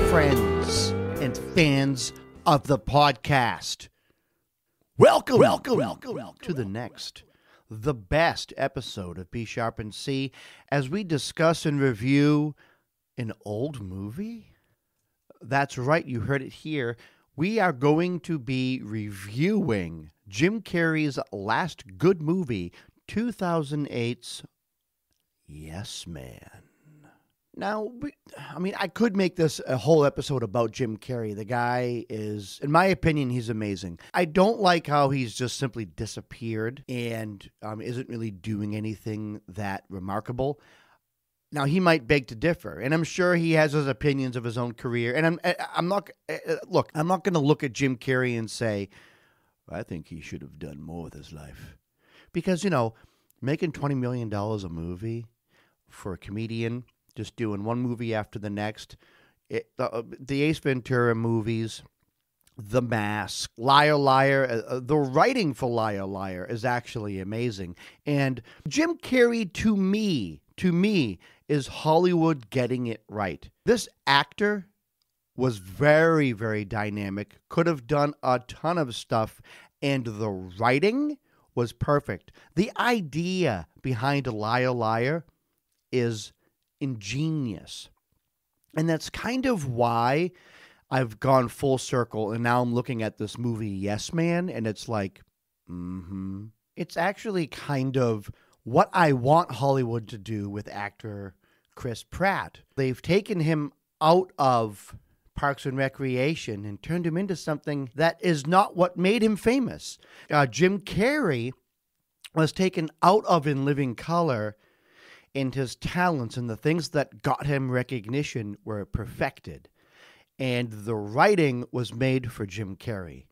friends and fans of the podcast. Welcome to the next, the best episode of B Sharp and C as we discuss and review an old movie. That's right, you heard it here. We are going to be reviewing Jim Carrey's last good movie, 2008's Yes Man. Now, I could make this a whole episode about Jim Carrey. The guy is, in my opinion, he's amazing. I don't like how he's just simply disappeared and isn't really doing anything that remarkable. Now, he might beg to differ, and I'm sure he has his opinions of his own career. And I'm not going to look at Jim Carrey and say, I think he should have done more with his life. Because, making $20 million a movie for a comedian, just doing one movie after the next. The Ace Ventura movies, The Mask, Liar Liar, the writing for Liar Liar is actually amazing. And Jim Carrey, to me, is Hollywood getting it right. This actor was very, very dynamic, could have done a ton of stuff, and the writing was perfect. The idea behind Liar Liar is ingenious. And that's kind of why I've gone full circle and now I'm looking at this movie, Yes Man, and it's like, It's actually kind of what I want Hollywood to do with actor Chris Pratt. They've taken him out of Parks and Recreation and turned him into something that is not what made him famous. Jim Carrey was taken out of In Living Color, and his talents and the things that got him recognition were perfected. And the writing was made for Jim Carrey.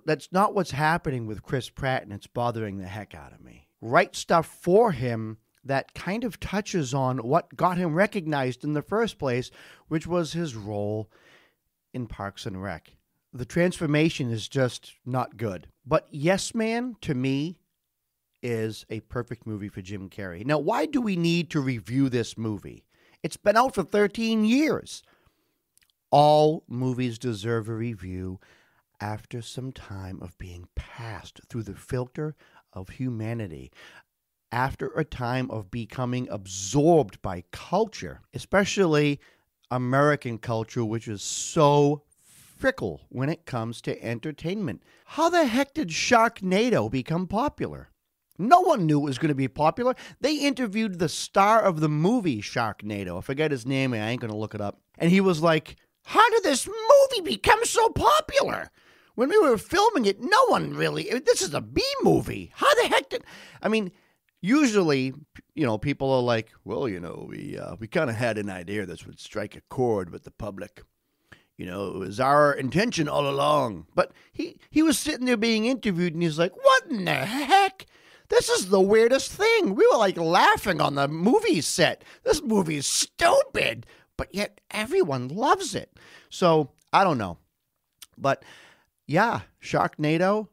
That's not what's happening with Chris Pratt, and it's bothering the heck out of me. Write stuff for him that kind of touches on what got him recognized in the first place, which was his role in Parks and Rec. The transformation is just not good. But Yes Man, to me, is a perfect movie for Jim Carrey. Now, why do we need to review this movie? It's been out for 13 years. All movies deserve a review after some time of being passed through the filter of humanity, after a time of becoming absorbed by culture, especially American culture, which is so fickle when it comes to entertainment. How the heck did Sharknado become popular? No one knew it was going to be popular. They interviewed the star of the movie Sharknado. I forget his name, and I ain't going to look it up. And he was like, how did this movie become so popular? When we were filming it, no one really, this is a B movie. How the heck did, usually, people are like, well, we kind of had an idea this would strike a chord with the public. It was our intention all along. But he was sitting there being interviewed, and he's like, what in the heck? This is the weirdest thing. We were like laughing on the movie set. This movie is stupid, but yet everyone loves it. So I don't know. But yeah, Sharknado,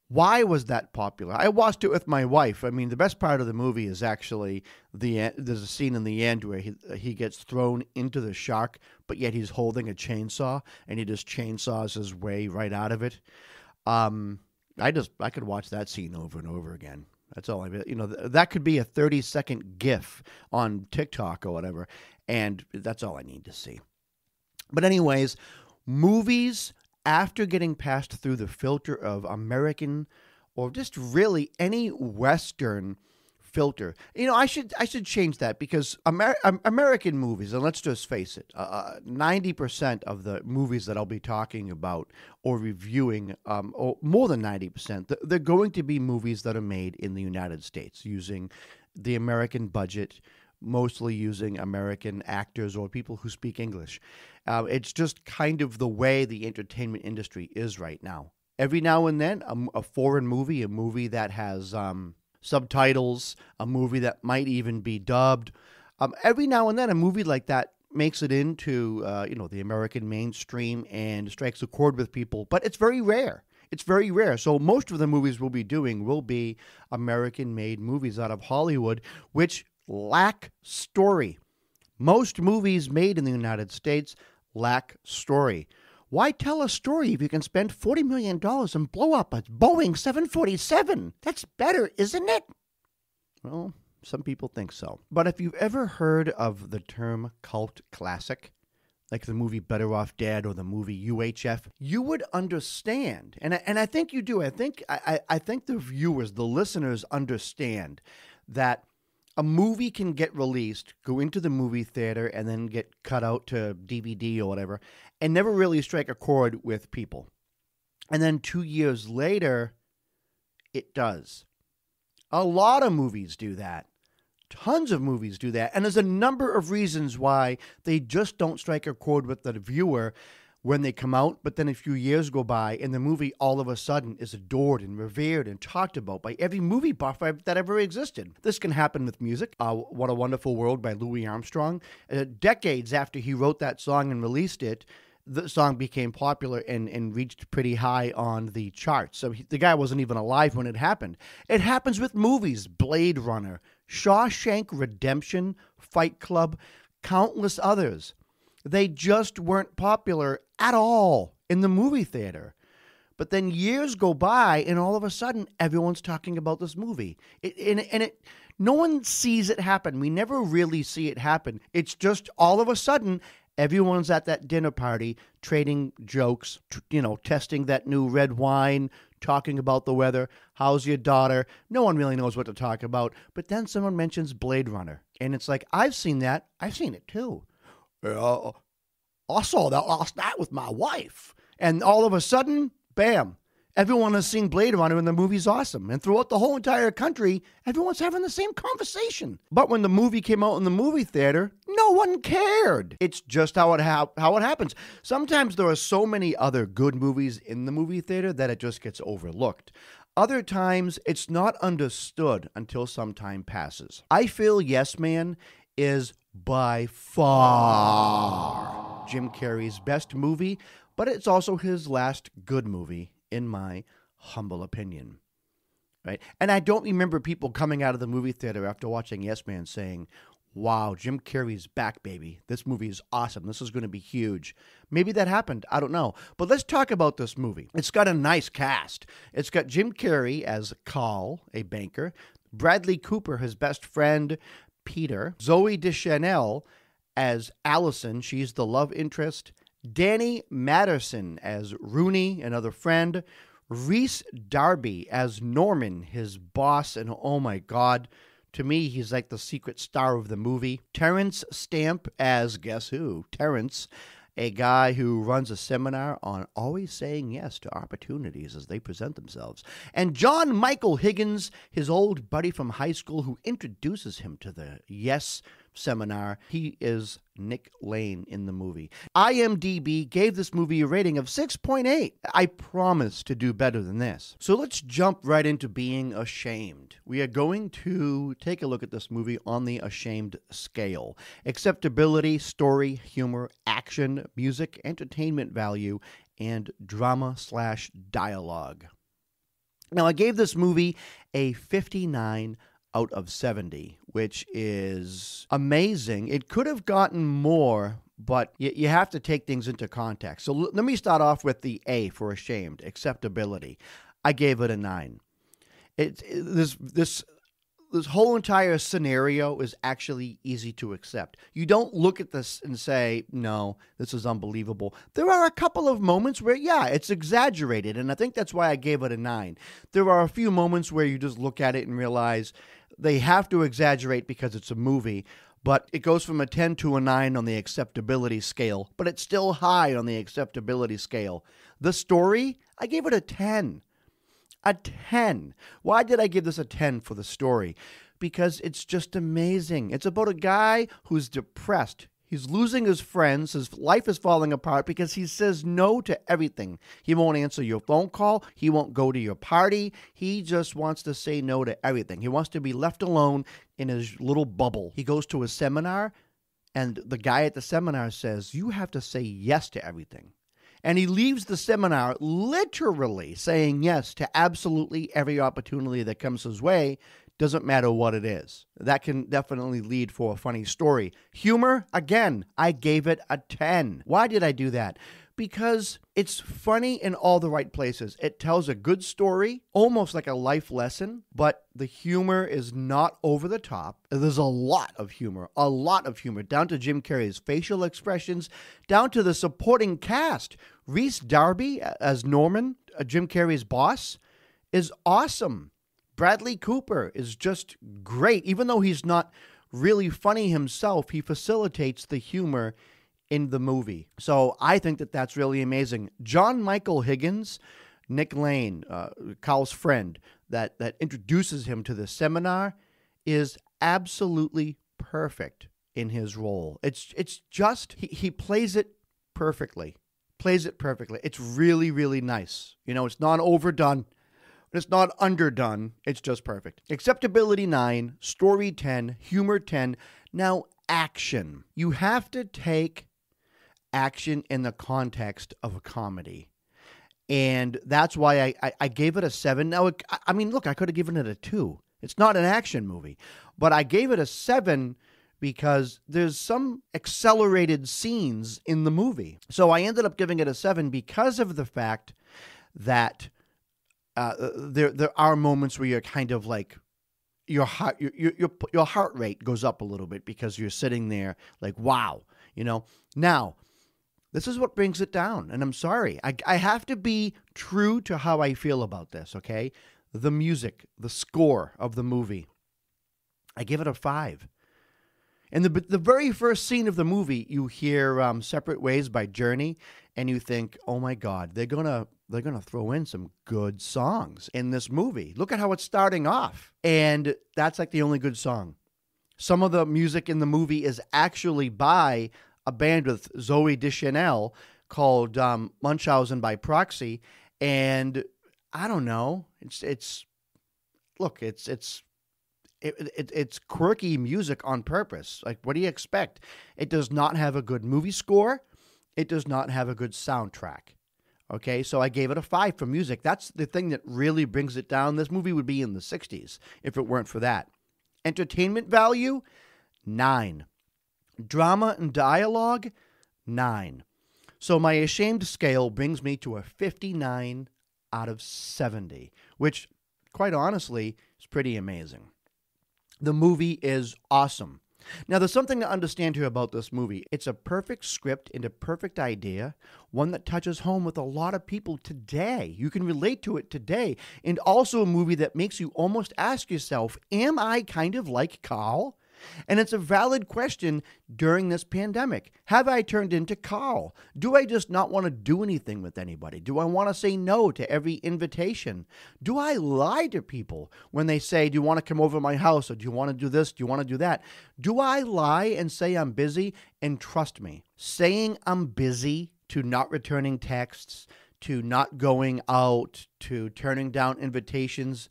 why was that popular? I watched it with my wife. The best part of the movie is actually there's a scene in the end where he gets thrown into the shark, but yet he's holding a chainsaw, and he just chainsaws his way right out of it. I could watch that scene over and over again. That's all that could be a 30-second GIF on TikTok or whatever, and that's all I need to see. But anyways, movies, after getting passed through the filter of American or just really any Western filter, I should change that, because American movies, and let's just face it, 90% of the movies that I'll be talking about or reviewing, or more than 90%, they're going to be movies that are made in the United States using the American budget, mostly using American actors or people who speak English. It's just kind of the way the entertainment industry is right now. Every now and then, a foreign movie, a movie that has subtitles, a movie that might even be dubbed. Every now and then, a movie like that makes it into the American mainstream and strikes a chord with people, but it's very rare. It's very rare. So most of the movies we'll be doing will be American-made movies out of Hollywood, which lack story. Most movies made in the United States lack story. Why tell a story if you can spend $40 million and blow up a Boeing 747? That's better, isn't it? Well, some people think so. But if you've ever heard of the term cult classic, like the movie Better Off Dead or the movie UHF, you would understand. And I think you do. I think the viewers, the listeners understand that a movie can get released, go into the movie theater, and then get cut out to DVD or whatever, and never really strike a chord with people. And then 2 years later, it does. A lot of movies do that. Tons of movies do that. And there's a number of reasons why they just don't strike a chord with the viewer when they come out, but then a few years go by and the movie all of a sudden is adored and revered and talked about by every movie buff that ever existed. This can happen with music. What a Wonderful World by Louis Armstrong. Decades after he wrote that song and released it, the song became popular and reached pretty high on the charts. So the guy wasn't even alive when it happened. It happens with movies. Blade Runner, Shawshank Redemption, Fight Club, countless others. They just weren't popular at all in the movie theater. But then years go by, and all of a sudden, everyone's talking about this movie. No one sees it happen. We never really see it happen. It's just all of a sudden, everyone's at that dinner party, trading jokes, testing that new red wine, talking about the weather. How's your daughter? No one really knows what to talk about. But then someone mentions Blade Runner, and it's like, I've seen that. I've seen it too. I saw that last night with my wife. And all of a sudden, bam, everyone has seen Blade Runner and the movie's awesome. And throughout the whole entire country, everyone's having the same conversation. But when the movie came out in the movie theater, no one cared. It's just how it happens. Sometimes there are so many other good movies in the movie theater that it just gets overlooked. Other times, it's not understood until some time passes. I feel Yes Man is by far Jim Carrey's best movie, but it's also his last good movie, in my humble opinion. Right? And I don't remember people coming out of the movie theater after watching Yes Man saying, wow, Jim Carrey's back, baby. This movie is awesome. This is going to be huge. Maybe that happened. I don't know. But let's talk about this movie. It's got a nice cast. It's got Jim Carrey as Carl, a banker, Bradley Cooper, his best friend, Peter, Zooey Deschanel as Allison, she's the love interest, Danny Matterson as Rooney, another friend, Reese Darby as Norman, his boss, and oh my God, to me, he's like the secret star of the movie. Terrence Stamp as, guess who? Terrence, a guy who runs a seminar on always saying yes to opportunities as they present themselves. And John Michael Higgins, his old buddy from high school who introduces him to the Yes seminar. He is Nick Lane in the movie. IMDb gave this movie a rating of 6.8. I promise to do better than this. So let's jump right into being ashamed. We are going to take a look at this movie on the ashamed scale. Acceptability, story, humor, action, music, entertainment value, and drama/dialogue. Now, I gave this movie a 59 out of 70, which is amazing. It could have gotten more, but you have to take things into context. So let me start off with the A for ashamed, acceptability. I gave it a 9. This whole entire scenario is actually easy to accept. You don't look at this and say, no, this is unbelievable. There are a couple of moments where, yeah, it's exaggerated, and I think that's why I gave it a 9. There are a few moments where you just look at it and realize they have to exaggerate because it's a movie, but it goes from a 10 to a 9 on the acceptability scale, but it's still high on the acceptability scale. The story, I gave it a 10. A 10. Why did I give this a 10 for the story? Because it's just amazing. It's about a guy who's depressed. He's losing his friends. His life is falling apart because he says no to everything. He won't answer your phone call. He won't go to your party. He just wants to say no to everything. He wants to be left alone in his little bubble. He goes to a seminar, and the guy at the seminar says, you have to say yes to everything. And he leaves the seminar literally saying yes to absolutely every opportunity that comes his way Doesn't matter what it is. That can definitely lead for a funny story. Humor, again, I gave it a 10. Why did I do that? Because it's funny in all the right places. It tells a good story, almost like a life lesson, but the humor is not over the top. There's a lot of humor, down to Jim Carrey's facial expressions, down to the supporting cast. Rhys Darby as Norman, Jim Carrey's boss, is awesome. Bradley Cooper is just great. Even though he's not really funny himself, he facilitates the humor in the movie. So I think that that's really amazing. John Michael Higgins, Nick Lane, Carl's friend that introduces him to the seminar, is absolutely perfect in his role. It's just, he plays it perfectly. It's really, really nice. It's not overdone. It's not underdone. It's just perfect. Acceptability 9, story 10, humor 10. Now, action. You have to take action in the context of a comedy. And that's why I gave it a 7. Now, look, I could have given it a 2. It's not an action movie. But I gave it a 7 because there's some accelerated scenes in the movie. So I ended up giving it a 7 because of the fact that there are moments where you're kind of like, your heart rate goes up a little bit because you're sitting there like, wow, Now, this is what brings it down, and I'm sorry. I have to be true to how I feel about this, okay? The music, the score of the movie, I give it a 5. In the very first scene of the movie, you hear "Separate Ways" by Journey, and you think, oh my God, they're gonna throw in some good songs in this movie. Look at how it's starting off. And that's like the only good song. Some of the music in the movie is actually by a band with Zooey Deschanel called Munchausen by Proxy. And I don't know. It's quirky music on purpose. Like, what do you expect? It does not have a good movie score. It does not have a good soundtrack. Okay, so I gave it a 5 for music. That's the thing that really brings it down. This movie would be in the 60s if it weren't for that. Entertainment value, 9. Drama and dialogue, 9. So my ashamed scale brings me to a 59 out of 70, which, quite honestly, is pretty amazing. The movie is awesome. Now, there's something to understand here about this movie. It's a perfect script and a perfect idea, one that touches home with a lot of people today. You can relate to it today. And also a movie that makes you almost ask yourself, am I kind of like Carl? And it's a valid question during this pandemic. Have I turned into Carl? Do I just not want to do anything with anybody? Do I want to say no to every invitation? Do I lie to people when they say, do you want to come over to my house? Or do you want to do this? Do you want to do that? Do I lie and say I'm busy? And trust me, saying I'm busy to not returning texts, to not going out, to turning down invitations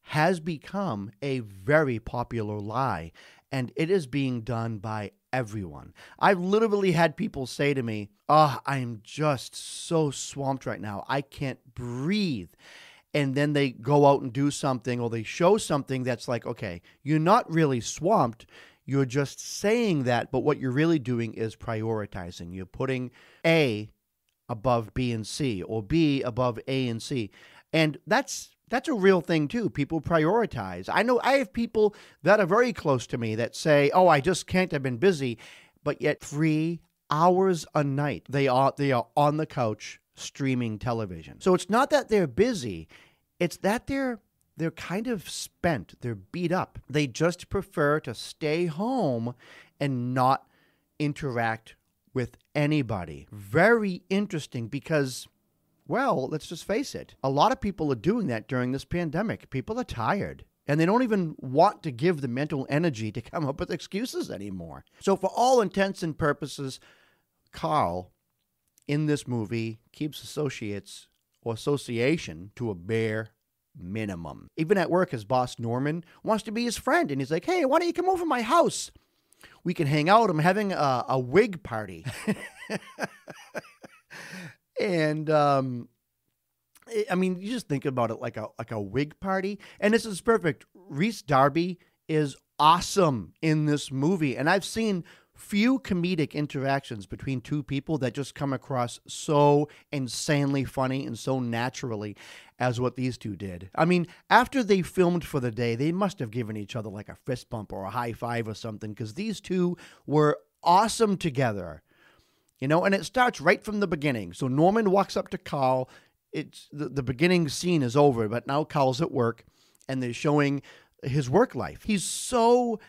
has become a very popular lie. And it is being done by everyone. I've literally had people say to me, I'm just so swamped right now. I can't breathe. And then they go out and do something, or they show something that's like, okay, you're not really swamped. You're just saying that, but what you're really doing is prioritizing. You're putting A above B and C, or B above A and C. And that's a real thing too. People prioritize. I know I have people that are very close to me that say, I just can't, I've been busy. But yet 3 hours a night, they are on the couch streaming television. So it's not that they're busy. It's that they're kind of spent. They're beat up. They just prefer to stay home and not interact with anybody. Very interesting because, well, let's just face it. A lot of people are doing that during this pandemic. People are tired, and they don't even want to give the mental energy to come up with excuses anymore. So for all intents and purposes, Carl in this movie keeps associates or association to a bare minimum. Even at work, his boss, Norman, wants to be his friend, and he's like, hey, why don't you come over to my house? We can hang out. I'm having a wig party. And, you just think about it like a wig party. And this is perfect. Rhys Darby is awesome in this movie. And I've seen few comedic interactions between two people that just come across so insanely funny and so naturally as what these two did. I mean, after they filmed for the day, they must have given each other like a fist bump or a high five or something, because these two were awesome together. You know, and it starts right from the beginning. So Norman walks up to Carl. It's the beginning scene is over, but now Carl's at work and they're showing his work life. He's so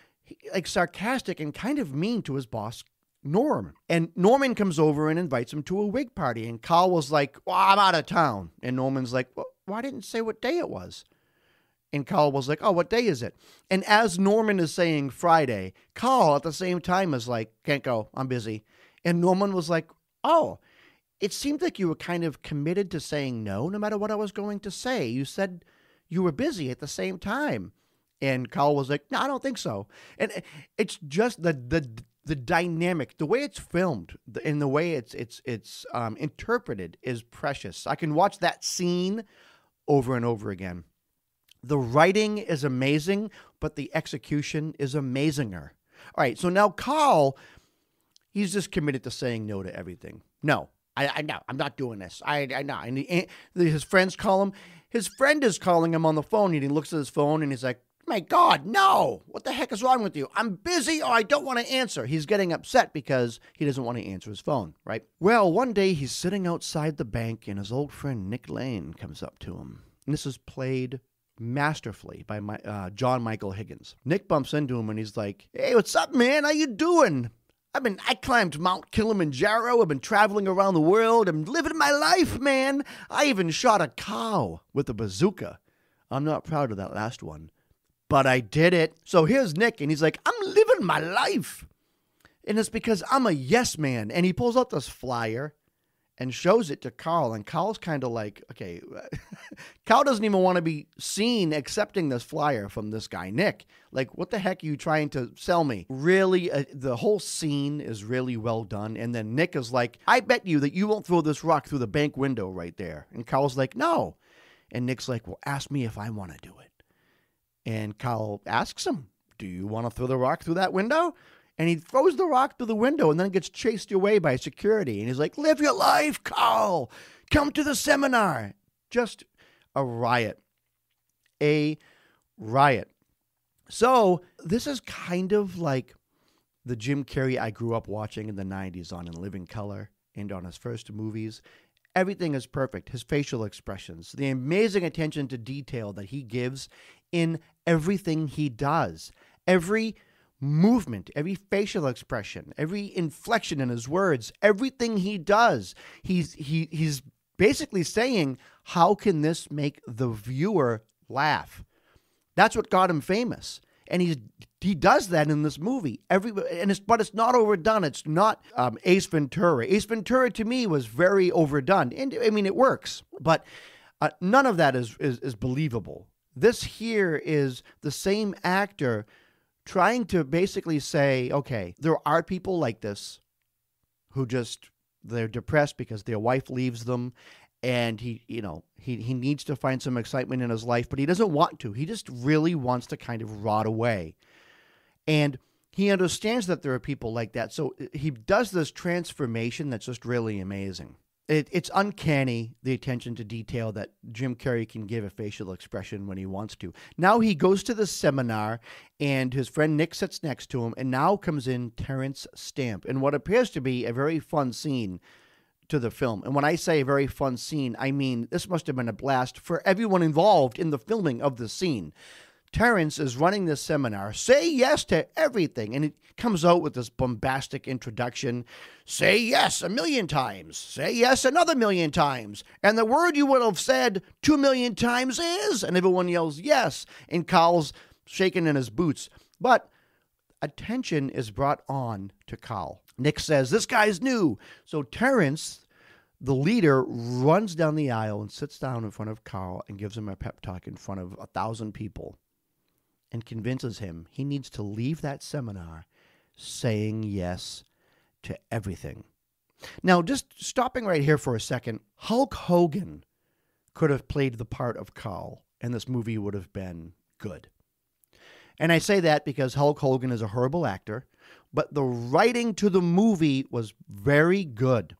like sarcastic and kind of mean to his boss, Norm. And Norman comes over and invites him to a wig party. And Carl was like, well, I'm out of town. And Norman's like, well, why didn't you say what day it was? And Carl was like, oh, what day is it? And as Norman is saying Friday, Carl at the same time is like, can't go, I'm busy. And Norman was like, oh, it seemed like you were kind of committed to saying no matter what I was going to say. You said you were busy at the same time. And Carl was like, no, I don't think so. And it's just the dynamic, the way it's filmed and the way it's interpreted is precious. I can watch that scene over and over again. The writing is amazing, but the execution is amazinger. All right, so now Carl, he's just committed to saying no to everything. No, no, I'm not doing this. I know. And his friends call him. His friend is calling him on the phone, and he looks at his phone, and he's like, my God, no. What the heck is wrong with you? I'm busy or I don't want to answer. He's getting upset because he doesn't want to answer his phone, right? Well, one day he's sitting outside the bank and his old friend Nick Lane comes up to him. And this is played masterfully by John Michael Higgins. Nick bumps into him and he's like, hey, what's up, man? How you doing? I climbed Mount Kilimanjaro. I've been traveling around the world. I'm living my life, man. I even shot a cow with a bazooka. I'm not proud of that last one, but I did it. So here's Nick, and he's like, I'm living my life. And it's because I'm a yes man. And he pulls out this flyer and shows it to Carl. And Carl's kind of like, okay, Carl doesn't even want to be seen accepting this flyer from this guy, Nick. Like, what the heck are you trying to sell me? Really, the whole scene is really well done. And then Nick is like, I bet you that you won't throw this rock through the bank window right there. And Carl's like, no. And Nick's like, well, ask me if I want to do it. And Carl asks him, do you want to throw the rock through that window? And he throws the rock through the window and then gets chased away by security. And he's like, live your life, Carl. Come to the seminar. Just a riot. A riot. So this is kind of like the Jim Carrey I grew up watching in the 90s on In Living Color and on his first movies. Everything is perfect. His facial expressions, the amazing attention to detail that he gives in everything he does. Every movement, every facial expression, every inflection in his words, everything he does, he's basically saying, how can this make the viewer laugh? That's what got him famous. And he does that in this movie. But it's not overdone. It's not Ace Ventura. Ace Ventura to me was very overdone. And I mean, it works, but none of that is believable. This here is the same actor trying to basically say, okay, there are people like this who they're depressed because their wife leaves them. And he needs to find some excitement in his life, but he doesn't want to. He just really wants to kind of rot away. And he understands that there are people like that. So he does this transformation that's just really amazing. It's uncanny, the attention to detail that Jim Carrey can give a facial expression when he wants to. Now he goes to the seminar, and his friend Nick sits next to him, and now comes in Terrence Stamp, in what appears to be a very fun scene to the film. And when I say a very fun scene, I mean this must have been a blast for everyone involved in the filming of the scene. Terrence is running this seminar, say yes to everything, and it comes out with this bombastic introduction. Say yes 1,000,000 times. Say yes another 1,000,000 times. And the word you would have said 2,000,000 times is, and everyone yells yes, and Carl's shaking in his boots. But attention is brought on to Carl. Nick says, this guy's new. So Terrence, the leader, runs down the aisle and sits down in front of Carl and gives him a pep talk in front of 1,000 people and convinces him he needs to leave that seminar saying yes to everything. Now, just stopping right here for a second, Hulk Hogan could have played the part of Carl, and this movie would have been good. And I say that because Hulk Hogan is a horrible actor, but the writing to the movie was very good.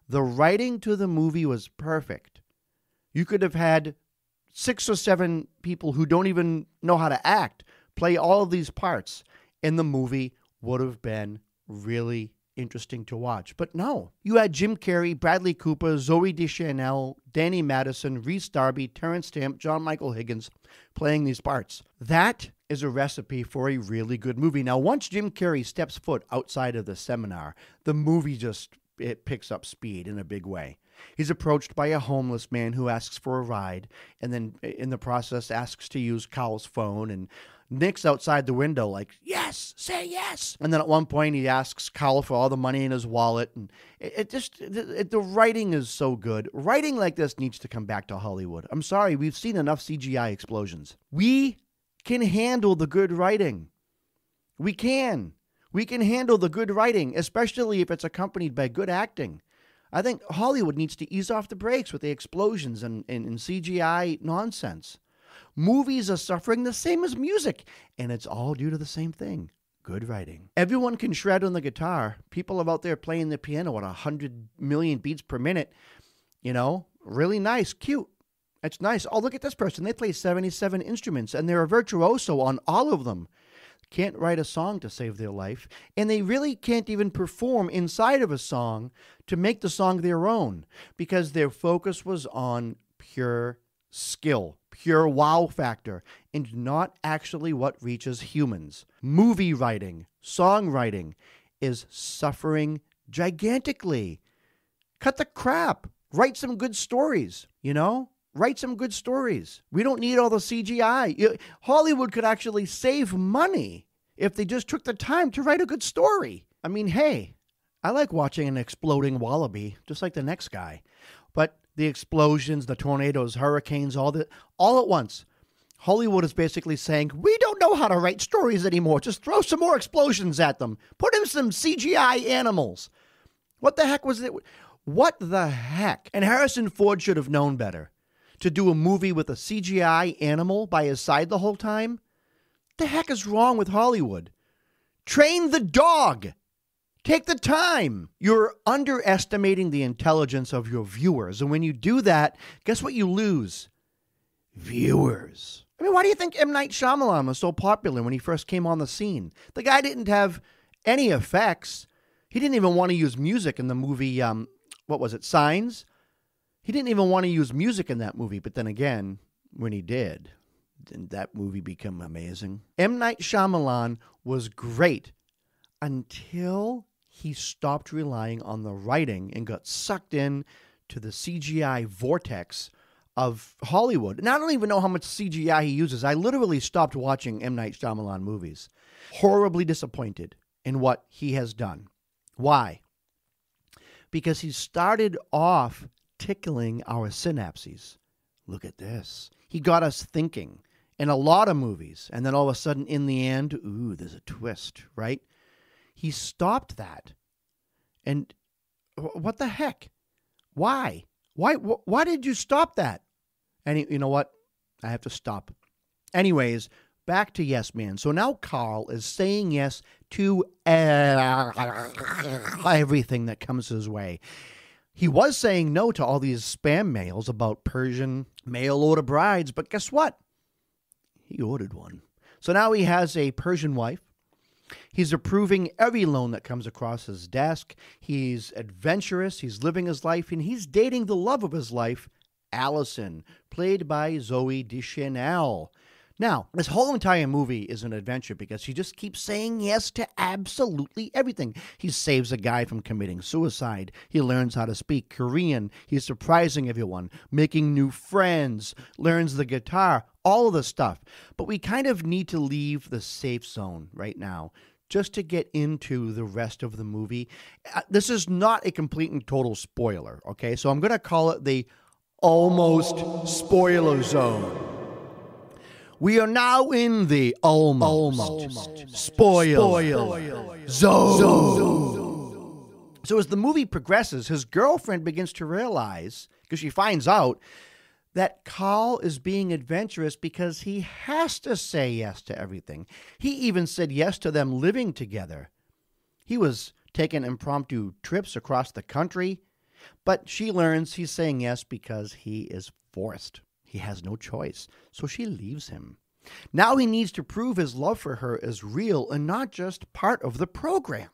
The writing to the movie was perfect. You could have had 6 or 7 people who don't even know how to act play all of these parts, and the movie would have been really interesting to watch. But no, you had Jim Carrey, Bradley Cooper, Zooey Deschanel, Danny Madison, Rhys Darby, Terrence Stamp, John Michael Higgins playing these parts. That is a recipe for a really good movie. Now, once Jim Carrey steps foot outside of the seminar, the movie it picks up speed in a big way. He's approached by a homeless man who asks for a ride, and then in the process asks to use Carl's phone, and Nick's outside the window like, yes, say yes. And then at one point he asks Carl for all the money in his wallet, and the writing is so good. Writing like this needs to come back to Hollywood. I'm sorry, we've seen enough CGI explosions. We can handle the good writing. We can handle the good writing, especially if it's accompanied by good acting. I think Hollywood needs to ease off the brakes with the explosions and CGI nonsense. Movies are suffering the same as music, and it's all due to the same thing: good writing. Everyone can shred on the guitar. People are out there playing the piano at 100 million beats per minute. You know, really nice, cute. It's nice. Oh, look at this person. They play 77 instruments, and they're a virtuoso on all of them. Can't write a song to save their life, and they really can't even perform inside of a song to make the song their own, because their focus was on pure skill, pure wow factor, and not actually what reaches humans. Movie writing, songwriting is suffering gigantically. Cut the crap. Write some good stories, you know? Write some good stories. We don't need all the CGI. Hollywood could actually save money if they just took the time to write a good story. I mean, hey, I like watching an exploding wallaby, just like the next guy. But the explosions, the tornadoes, hurricanes, all at once. Hollywood is basically saying, we don't know how to write stories anymore. Just throw some more explosions at them. Put in some CGI animals. What the heck was it? What the heck? And Harrison Ford should have known better. To do a movie with a CGI animal by his side the whole time? The heck is wrong with Hollywood? Train the dog. Take the time. You're underestimating the intelligence of your viewers. And when you do that, guess what you lose? Viewers. I mean, why do you think M. Night Shyamalan was so popular when he first came on the scene? The guy didn't have any effects. He didn't even want to use music in the movie, what was it, Signs? He didn't even want to use music in that movie, but then again, when he did that movie become amazing? M. Night Shyamalan was great until he stopped relying on the writing and got sucked in to the CGI vortex of Hollywood. And I don't even know how much CGI he uses. I literally stopped watching M. Night Shyamalan movies. Horribly disappointed in what he has done. Why? Because he started off tickling our synapses. Look at this. He got us thinking in a lot of movies. And then all of a sudden, in the end, ooh, there's a twist, right? He stopped that. And what the heck? Why? Why did you stop that? And you know what? I have to stop. Anyways, back to Yes Man. So now Carl is saying yes to everything that comes his way. He was saying no to all these spam mails about Persian mail order brides, but guess what? He ordered one. So now he has a Persian wife. He's approving every loan that comes across his desk. He's adventurous. He's living his life, and he's dating the love of his life, Allison, played by Zooey Deschanel. Now, this whole entire movie is an adventure because he just keeps saying yes to absolutely everything. He saves a guy from committing suicide. He learns how to speak Korean. He's surprising everyone, making new friends, learns the guitar, all of the stuff. But we kind of need to leave the safe zone right now just to get into the rest of the movie. This is not a complete and total spoiler, okay? So I'm going to call it the almost spoiler zone. We are now in the almost spoil zone. So as the movie progresses, his girlfriend begins to realize, because she finds out, that Carl is being adventurous because he has to say yes to everything. He even said yes to them living together. He was taking impromptu trips across the country, but she learns he's saying yes because he is forced. He has no choice, so she leaves him. Now he needs to prove his love for her is real and not just part of the program,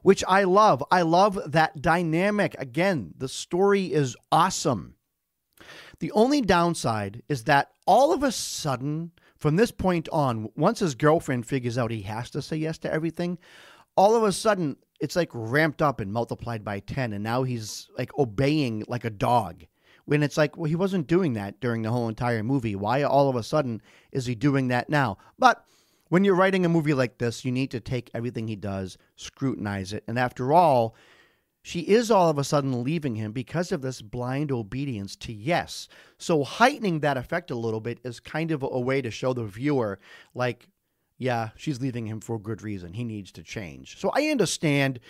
which I love. I love that dynamic. Again, the story is awesome. The only downside is that all of a sudden, from this point on, once his girlfriend figures out he has to say yes to everything, all of a sudden it's like ramped up and multiplied by 10. And now he's like obeying like a dog. When it's like, well, he wasn't doing that during the whole entire movie. Why all of a sudden is he doing that now? But when you're writing a movie like this, you need to take everything he does, scrutinize it. And after all, she is all of a sudden leaving him because of this blind obedience to yes. So heightening that effect a little bit is kind of a way to show the viewer, like, yeah, she's leaving him for a good reason. He needs to change. So I understand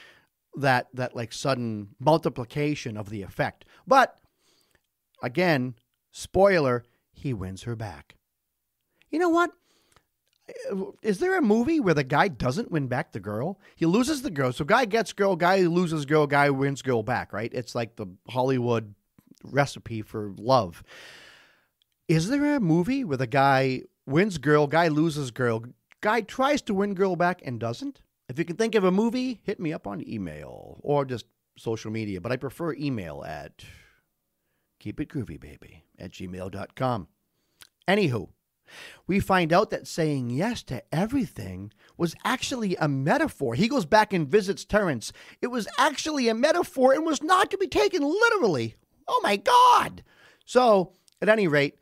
that like sudden multiplication of the effect. But again, spoiler, he wins her back. You know what? Is there a movie where the guy doesn't win back the girl? He loses the girl. So guy gets girl, guy loses girl, guy wins girl back, right? It's like the Hollywood recipe for love. Is there a movie where the guy wins girl, guy loses girl, guy tries to win girl back and doesn't? If you can think of a movie, hit me up on email or just social media. But I prefer email at keepitgroovybaby@gmail.com. Anywho, we find out that saying yes to everything was actually a metaphor. He goes back and visits Terrence. It was actually a metaphor and was not to be taken literally. Oh my God. So, at any rate,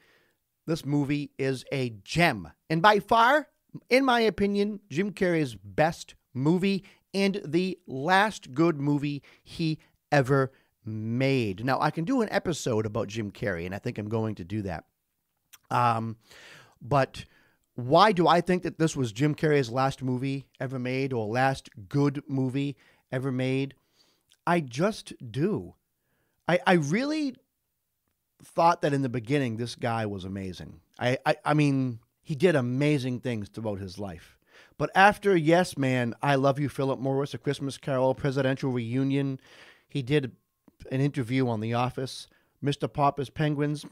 this movie is a gem. And by far, in my opinion, Jim Carrey's best movie and the last good movie he ever made. Now, I can do an episode about Jim Carrey, and I think I'm going to do that. But why do I think that this was Jim Carrey's last movie ever made or last good movie ever made? I just do. I really thought that in the beginning, this guy was amazing. I mean, he did amazing things throughout his life. But after Yes Man, I Love You, Philip Morris, A Christmas Carol, Presidential Reunion, he did an interview on The Office, Mr. Popper's Penguins.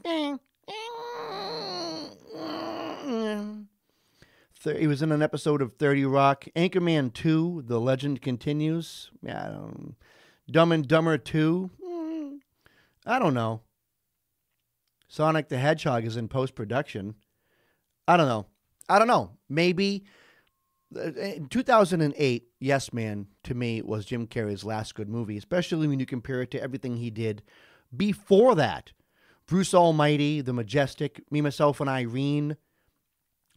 He was in an episode of 30 Rock. Anchorman 2, The Legend Continues. Dumb and Dumber 2. I don't know. Sonic the Hedgehog is in post-production. I don't know. Maybe. In 2008, Yes Man, to me, was Jim Carrey's last good movie, especially when you compare it to everything he did before that. Bruce Almighty, The Majestic, Me, Myself, and Irene,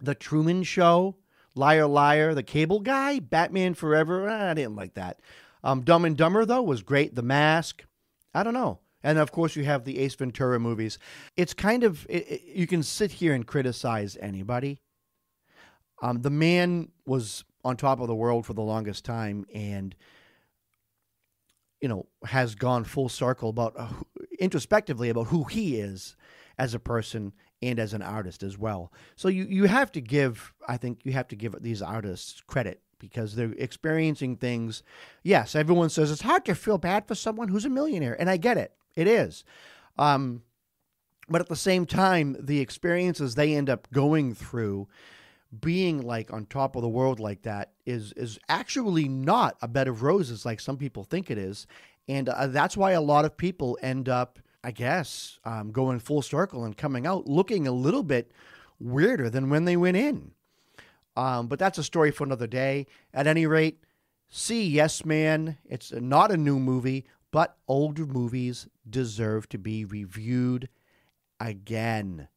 The Truman Show, Liar, Liar, The Cable Guy, Batman Forever. I didn't like that. Dumb and Dumber, though, was great. The Mask. I don't know. And, of course, you have the Ace Ventura movies. It's kind of, you can sit here and criticize anybody. The man was on top of the world for the longest time and, has gone full circle about, introspectively about who he is as a person and as an artist as well. So you have to give, I think you have to give these artists credit because they're experiencing things. Yes, everyone says it's hard to feel bad for someone who's a millionaire, and I get it. It is. But at the same time, the experiences they end up going through, being like on top of the world like that is actually not a bed of roses like some people think it is. And that's why a lot of people end up, I guess, going full circle and coming out looking a little bit weirder than when they went in. But that's a story for another day. At any rate, see Yes Man. It's not a new movie, but older movies deserve to be reviewed again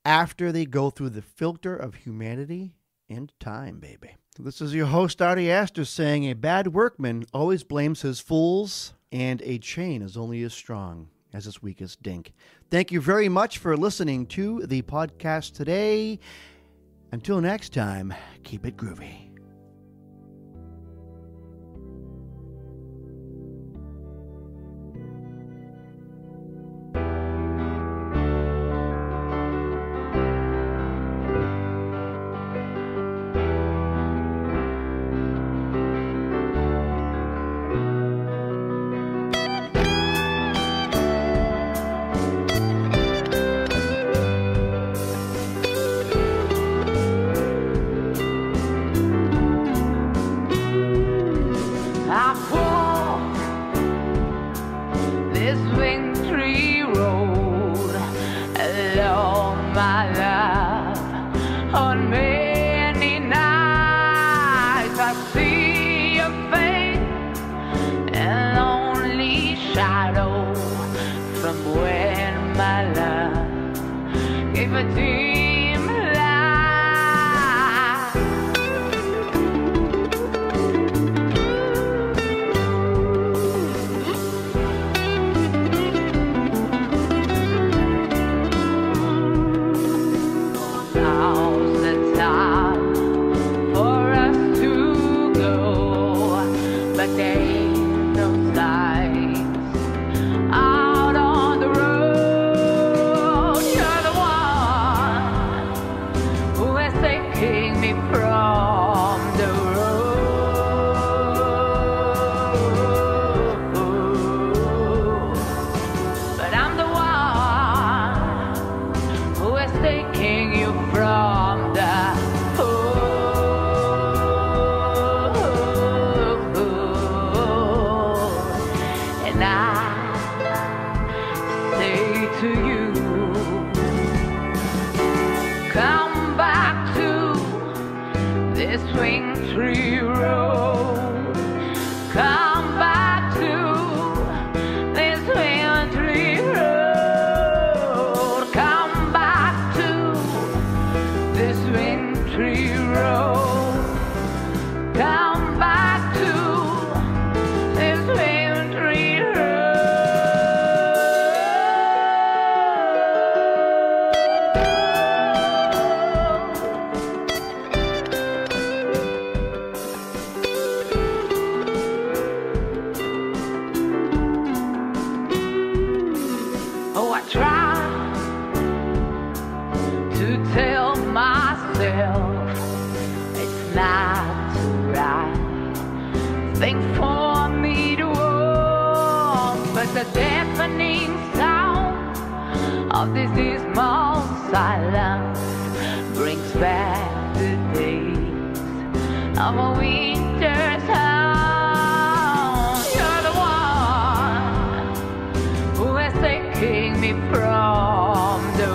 after they go through the filter of humanity and time, baby. This is your host, Arty Astor, saying a bad workman always blames his fools, and a chain is only as strong as its weakest link. Thank you very much for listening to the podcast today. Until next time, keep it groovy. a dim light. Now's the time for us to go, but there ain't no signs out on the road. You're the one who is taking me from the road, but I'm the one who is taking you from the and I say to you, come back to this swing tree road. Come back to this swing tree road. Come back to this swing tree road. Come back to this swing tree Oh, I try to tell myself it's not the right thing for me to walk, but the deafening sound of this dismal silence brings back the days of a winter's house. You're the one who is taking me from the